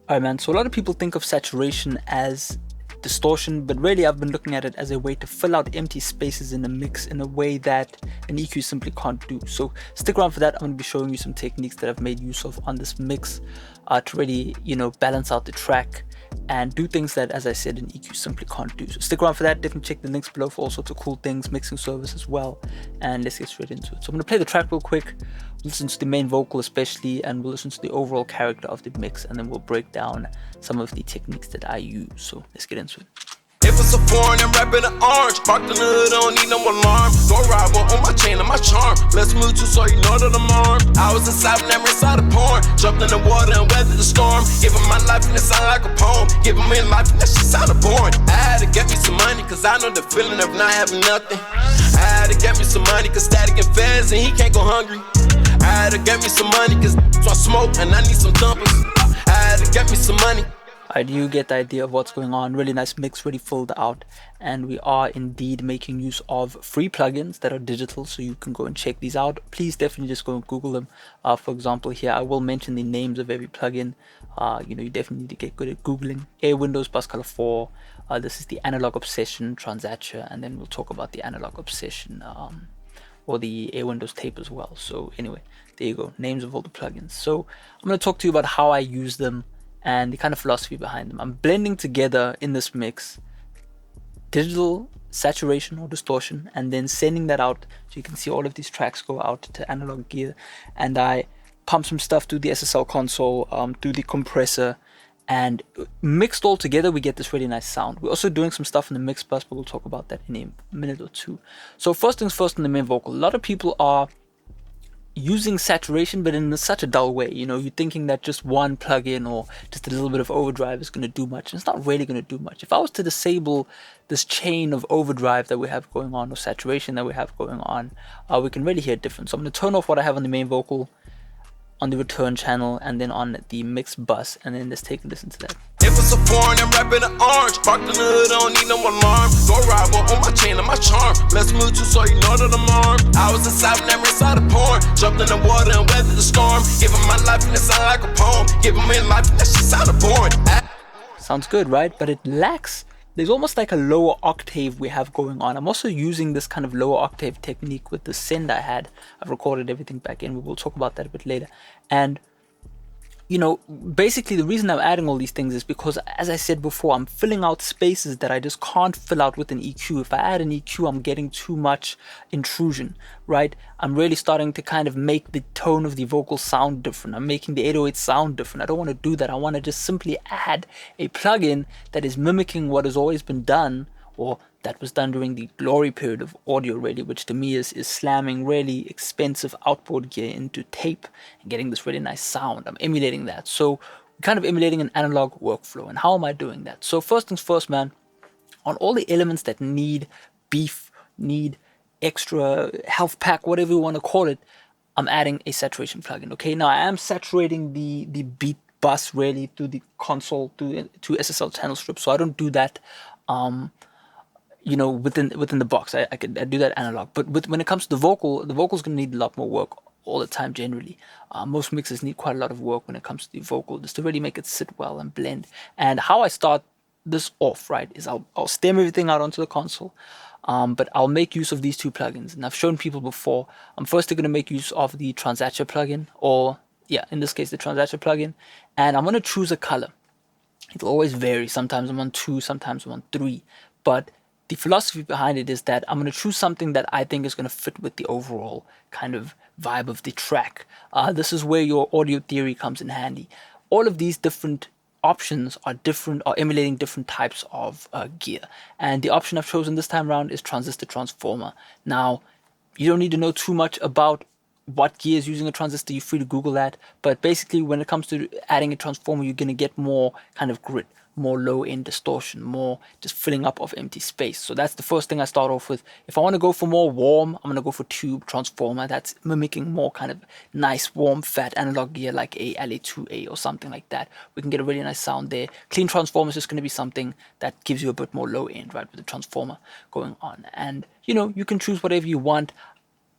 Alright, man, so a lot of people think of saturation as distortion, but really I've been looking at it as a way to fill out empty spaces in a mix in a way that an EQ simply can't do. So stick around for that. I'm going to be showing you some techniques that I've made use of on this mix to really, balance out the track and do things that, as I said, an EQ simply can't do. So stick around for that. Definitely check the links below for all sorts of cool things, mixing service as well. And let's get straight into it. So I'm going to play the track real quick, listen to the main vocal especially, and we'll listen to the overall character of the mix, and then we'll break down some of the techniques that I use. So let's get into it. If it's a foreign, I'm rapping an orange. Parked in the hood, don't need no alarm. Go ride one on my chain and my charm. Let's move to so you know that I'm armed. I was inside, never inside a porn. Jumped in the water and weathered the storm. Give him my life and it sound like a poem. Give him in life and that shit sounded boring. I had to get me some money, cause I know the feeling of not having nothing. I had to get me some money, cause Static and Fez and he can't go hungry. I had to get me some money, cause so I smoke and I need some thumpers. I had to get me some money. Alright, you get the idea of what's going on. Really nice mix, really filled out, and we are indeed making use of free plugins that are digital, so you can go and check these out. Please definitely just go and Google them. For example, here I will mention the names of every plugin. You definitely need to get good at Googling. Air Windows, Bus Color 4. This is the Analog Obsession Transatcher, and then we'll talk about the Analog Obsession or the Air Windows tape as well. So anyway, there you go, names of all the plugins. So I'm going to talk to you about how I use them and the kind of philosophy behind them. I'm blending together in this mix digital saturation or distortion, and then sending that out, so you can see all of these tracks go out to analog gear, and I pump some stuff through the SSL console, through the compressor, and mixed all together we get this really nice sound. We're also doing some stuff in the mix bus, but we'll talk about that in a minute or two. So first things first, in the main vocal, a lot of people are using saturation, but in such a dull way. You're thinking that just one plugin or just a little bit of overdrive is going to do much. It's not really going to do much. If I was to disable this chain of overdrive that we have going on, or saturation that we have going on, we can really hear a difference. So I'm going to turn off what I have on the main vocal, on the return channel, and then on the mix bus, and then let's take a listen to that. If it's a foreign, I'm rapping an orange. Parked in the hood, don't need no alarm. Go ride one on my chain and my charm. Let's move to so you know that I'm armed. I was inside, never inside a porn. Jumped in the water and weathered the storm. Give him my life and it sound like a poem. Give him in life and that shit sounded boring. Sounds good, right? But it lacks. There's almost like a lower octave we have going on. I'm also using this kind of lower octave technique with the send I had. I've recorded everything back in. We will talk about that a bit later. And basically the reason I'm adding all these things is because, as I said before, I'm filling out spaces that I just can't fill out with an EQ. If I add an EQ, I'm getting too much intrusion, right? I'm really starting to kind of make the tone of the vocal sound different. I'm making the 808 sound different. I don't want to do that. I want to just simply add a plugin that is mimicking what has always been done, or that was done during the glory period of audio, really, which to me is slamming really expensive outboard gear into tape and getting this really nice sound. I'm emulating that. So kind of emulating an analog workflow. And how am I doing that? So first things first, man, on all the elements that need beef, need extra health pack, whatever you want to call it, I'm adding a saturation plugin. Okay, now I am saturating the beat bus really through the console, to SSL channel strips. So I don't do that within the box. I do that analog, but when it comes to the vocal's going to need a lot more work all the time generally. Most mixes need quite a lot of work when it comes to the vocal, just to really make it sit well and blend. And how I start this off, right, is I'll stem everything out onto the console, but I'll make use of these two plugins. And I've shown people before, I'm firstly going to make use of the Transatcher plugin, or in this case the Transatcher plugin, and I'm going to choose a color. It'll always vary. Sometimes I'm on 2, sometimes I'm on 3, but the philosophy behind it is that I'm going to choose something that I think is going to fit with the overall kind of vibe of the track. This is where your audio theory comes in handy. All of these different options are emulating different types of gear. And the option I've chosen this time around is transistor transformer. Now, you don't need to know too much about what gear is using a transistor. You're free to Google that. But basically, when it comes to adding a transformer, you're going to get more kind of grit, more low-end distortion, more just filling up of empty space. So that's the first thing I start off with. If I want to go for more warm, I'm going to go for tube transformer. That's mimicking more kind of nice, warm, fat analog gear like a LA2A or something like that. We can get a really nice sound there. Clean transformer is just going to be something that gives you a bit more low-end, right, with the transformer going on. And, you can choose whatever you want.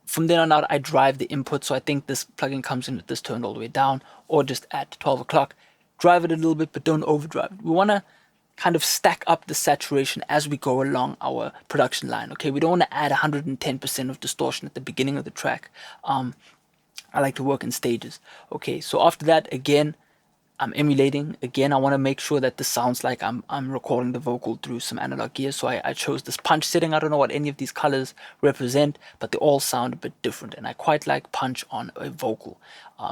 From then on out, I drive the input. So I think this plugin comes in with this turned all the way down, or just at 12 o'clock. drive it a little bit, but don't overdrive it. We want to kind of stack up the saturation as we go along our production line. Okay, we don't want to add 110% of distortion at the beginning of the track. I like to work in stages. Okay, so after that, again, I'm emulating. Again, I want to make sure that this sounds like I'm recording the vocal through some analog gear. So I chose this punch setting. I don't know what any of these colors represent, but they all sound a bit different. And I quite like punch on a vocal.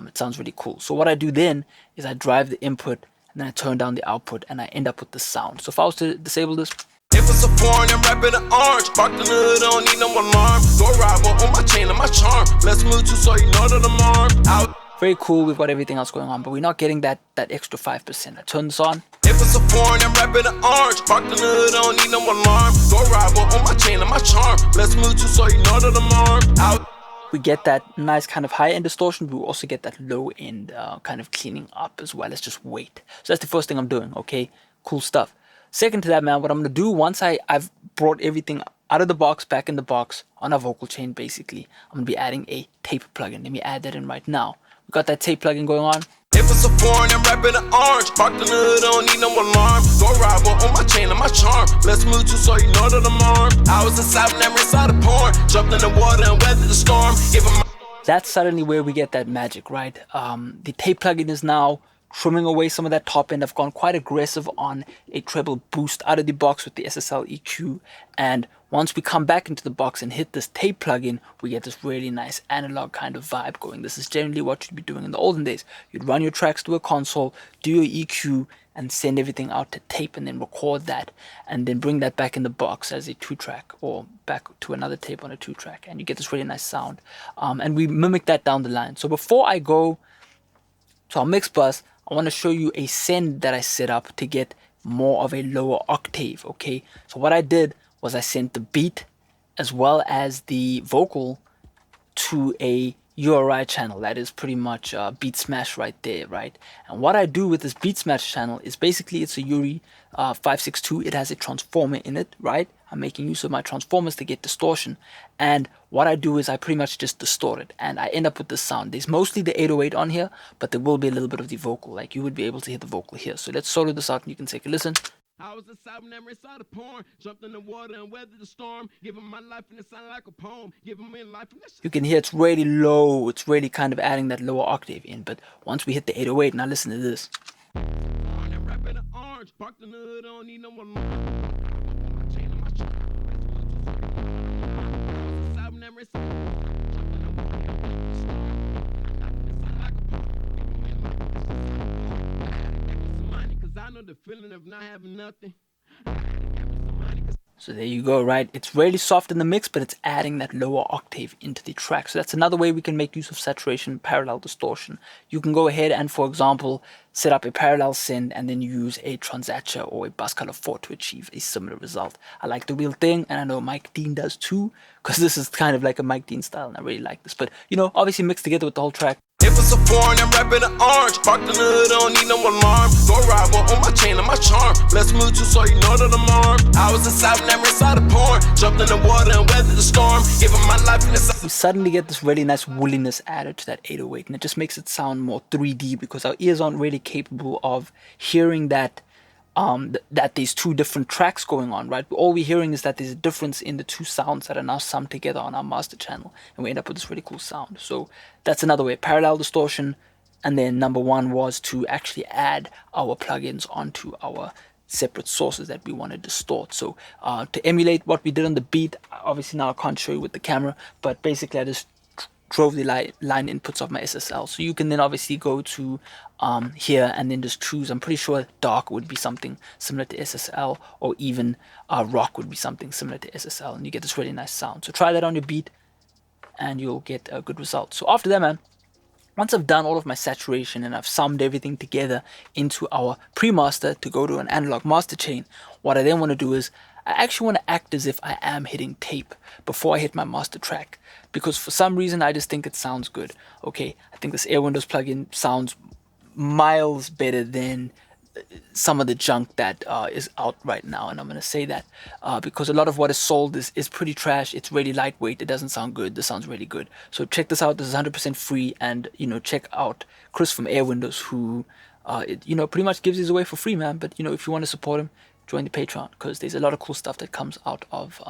It sounds really cool. So what I do then is I drive the input and then I turn down the output and I end up with the sound. So if I was to disable this, if it's a foreign, I'm rapping an orange. Park the hood, don't need no alarm. Go ride on my chain and my charm. Let's move to so you know that I'm armed. Out. Very cool, we've got everything else going on, but we're not getting that extra 5%. I turn this on. If it's a foreign, I'm rapping an orange. Park the hood, don't need no alarm. Go ride on my chain and my charm. Let's move to so you know that I'm armed. Out. We get that nice kind of high-end distortion, but we also get that low-end kind of cleaning up as well as just weight. So that's the first thing I'm doing, okay? Cool stuff. Second to that, man, what I'm going to do once I've brought everything out of the box, back in the box, on our vocal chain, basically, I'm going to be adding a tape plugin. Let me add that in right now. We got that tape plugin going on. If it's a foreign, I'm rapping an orange. Park the hood, don't need no alarm. Go ride on my chain and my charm. Let's move to so you know that I'm armed. I was inside, never inside the porn. Jumped in the water and weathered the storm. Give him. That's suddenly where we get that magic, right? The tape plugin is now trimming away some of that top end. I've gone quite aggressive on a treble boost out of the box with the SSL EQ. And once we come back into the box and hit this tape plugin, we get this really nice analog kind of vibe going. This is generally what you'd be doing in the olden days. You'd run your tracks to a console, do your EQ, and send everything out to tape and then record that and then bring that back in the box as a 2-track or back to another tape on a 2-track. And you get this really nice sound. And we mimic that down the line. So before I go to our mix bus, I want to show you a send that I set up to get more of a lower octave, okay? So what I did was I sent the beat as well as the vocal to a URI channel. That is pretty much beat smash right there, right? And what I do with this beat smash channel is basically it's a URI 562. It has a transformer in it, right? I'm making use of my transformers to get distortion. And what I do is I pretty much just distort it and I end up with this sound. There's mostly the 808 on here, but there will be a little bit of the vocal. Like you would be able to hear the vocal here. So let's solo this out and you can take a listen. I was inside, never inside the porn. Jumped in the water and weathered the storm. Give him my life and it sounded like a poem. Give him my life and that's... You can hear it's really low. It's really kind of adding that lower octave in. But once we hit the 808, now listen to this. The feeling of not having nothing. So there you go, right? It's really soft in the mix, but it's adding that lower octave into the track. So that's another way we can make use of saturation, parallel distortion. You can go ahead and, for example, set up a parallel send and then use a transatcher or a bus color 4 to achieve a similar result. I like the real thing, and I know Mike Dean does too, because this is kind of like a Mike Dean style, and I really like this. But, you know, obviously mixed together with the whole track. If it's a foreign, I'm rapping an orange. Park the hood, don't need no alarm. Go ride on my chain and my charm. Let's move to so you know that I'm armed. I was inside, never inside the porn. Jumped in the water and weathered the storm. Give him my life and it's... We suddenly get this really nice woolliness added to that 808, and it just makes it sound more 3D because our ears aren't really capable of hearing that that there's two different tracks going on, right? All we're hearing is that there's a difference in the two sounds that are now summed together on our master channel, and we end up with this really cool sound. So that's another way, parallel distortion. And then number one was to actually add our plugins onto our separate sources that we want to distort. So to emulate what we did on the beat, obviously now I can't show you with the camera, but basically I just drove the line inputs of my SSL. So you can then obviously go to here and then just choose. I'm pretty sure dark would be something similar to SSL, or even rock would be something similar to SSL, and you get this really nice sound. So try that on your beat and you'll get a good result. So after that, man, once I've done all of my saturation and I've summed everything together into our pre-master to go to an analog master chain, what I then want to do is I actually want to act as if I am hitting tape before I hit my master track, because for some reason I just think it sounds good. Okay, I think this Air Windows plugin sounds miles better than some of the junk that is out right now, and I'm going to say that because a lot of what is sold is pretty trash. It's really lightweight. It doesn't sound good. This sounds really good. So check this out. This is 100% free, and you know, check out Chris from Air Windows, who it, you know, pretty much gives his away for free, man. But you know, if you want to support him, join the Patreon, because there's a lot of cool stuff that comes out of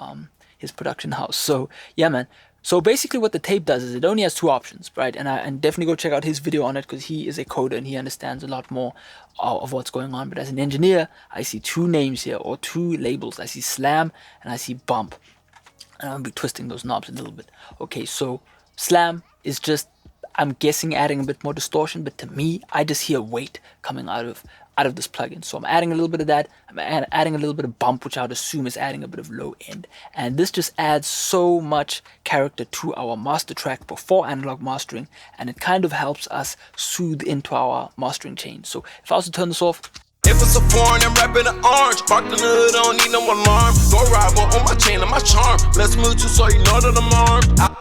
his production house. So yeah, man. So basically what the tape does is it only has two options, right? And definitely go check out his video on it, because he is a coder and he understands a lot more of what's going on. But as an engineer, I see two names here, or two labels. I see slam and I see bump. And I'll be twisting those knobs a little bit. Okay, so slam is just, I'm guessing, adding a bit more distortion, but to me, I just hear weight coming out of this plugin. So I'm adding a little bit of that. I'm adding a little bit of bump, which I would assume is adding a bit of low end. And this just adds so much character to our master track before analog mastering, and it kind of helps us soothe into our mastering chain. So if I was to turn this off, if it's a foreign, I'm rapping an orange. Parked in the hood, don't need no alarm. Go ride one on my chain and my charm. Let's move to so you know that I'm armed.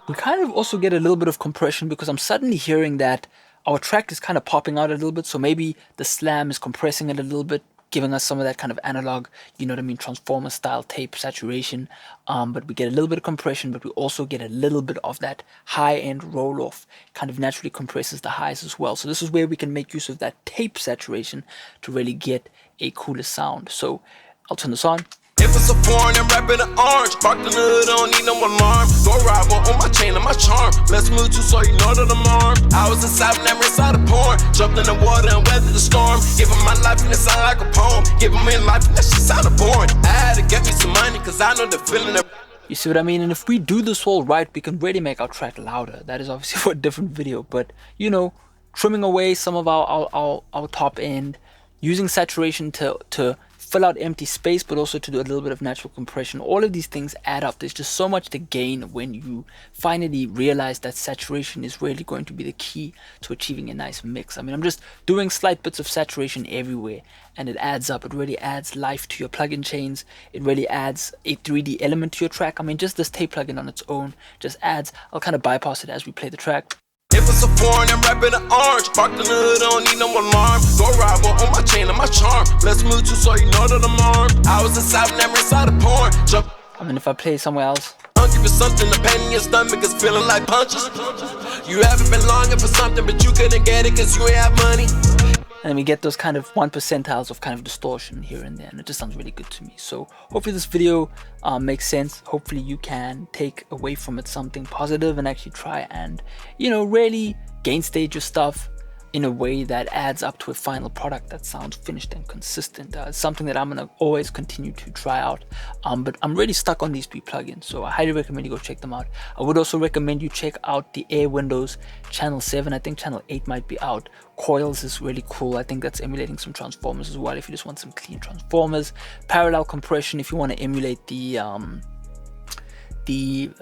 We kind of also get a little bit of compression, because I'm suddenly hearing that our track is kind of popping out a little bit. So maybe the slam is compressing it a little bit, giving us some of that kind of analog, you know what I mean, transformer style tape saturation. But we get a little bit of compression, but we also get a little bit of that high end roll off. Kind of naturally compresses the highs as well. So this is where we can make use of that tape saturation to really get a cooler sound. So I'll turn this on. If it's a foreign, I'm rapping an orange. Parked in the hood, don't need no alarm. Go ride one on my chain and my charm. Let's move to so you know that I'm armed. I was inside and never inside a porn. Jumped in the water and weathered the storm. Give him my life and it sound like a poem. Give him in life and that shit sounded boring. I had to get me some money, cause I know the feeling that. You see what I mean? And if we do this all right, we can really make our track louder. That is obviously for a different video, but you know, trimming away some of our top end, using saturation to fill out empty space, but also to do a little bit of natural compression. All of these things add up. There's just so much to gain when you finally realize that saturation is really going to be the key to achieving a nice mix. I mean, I'm just doing slight bits of saturation everywhere, and it adds up. It really adds life to your plugin chains. It really adds a 3D element to your track. I mean, just this tape plugin on its own just adds. I'll kind of bypass it as we play the track. If it's a foreign, I'm rapping an orange. Parked in the hood, don't need no alarm. Go ride one on my chain and my charm. Let's move to so you know that I'm armed. I was inside and never inside a porn. Jump. I mean, if I play somewhere else. Hungry for something, the pain in your stomach is feeling like punches. You haven't been longing for something, but you couldn't get it cause you ain't have money. And we get those kind of 1 percentiles of kind of distortion here and there, and it just sounds really good to me. So hopefully this video makes sense. Hopefully you can take away from it something positive and actually try and, you know, really gain stage your stuff in a way that adds up to a final product that sounds finished and consistent. It's something that I'm gonna always continue to try out, but I'm really stuck on these three plugins, so I highly recommend you go check them out. I would also recommend you check out the Air Windows channel 7. I think channel 8 might be out. Coils is really cool. I think that's emulating some transformers as well if you just want some clean transformers. Parallel compression if you want to emulate the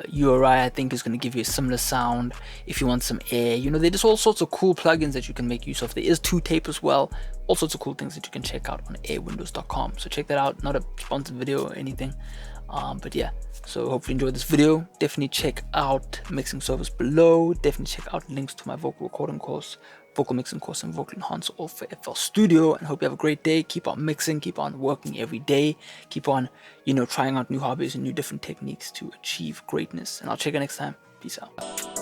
URI, I think, is going to give you a similar sound. If you want some air, you know, there's all sorts of cool plugins that you can make use of. There is 2Tape as well. All sorts of cool things that you can check out on airwindows.com. So check that out. Not a sponsored video or anything, but yeah. So hopefully you enjoyed this video. Definitely check out mixing service below. Definitely check out links to my vocal recording course, vocal mixing course, and vocal enhancer, all for FL Studio. And hope you have a great day. Keep on mixing, keep on working every day, keep on, you know, trying out new hobbies and new different techniques to achieve greatness. And I'll check you next time. Peace out.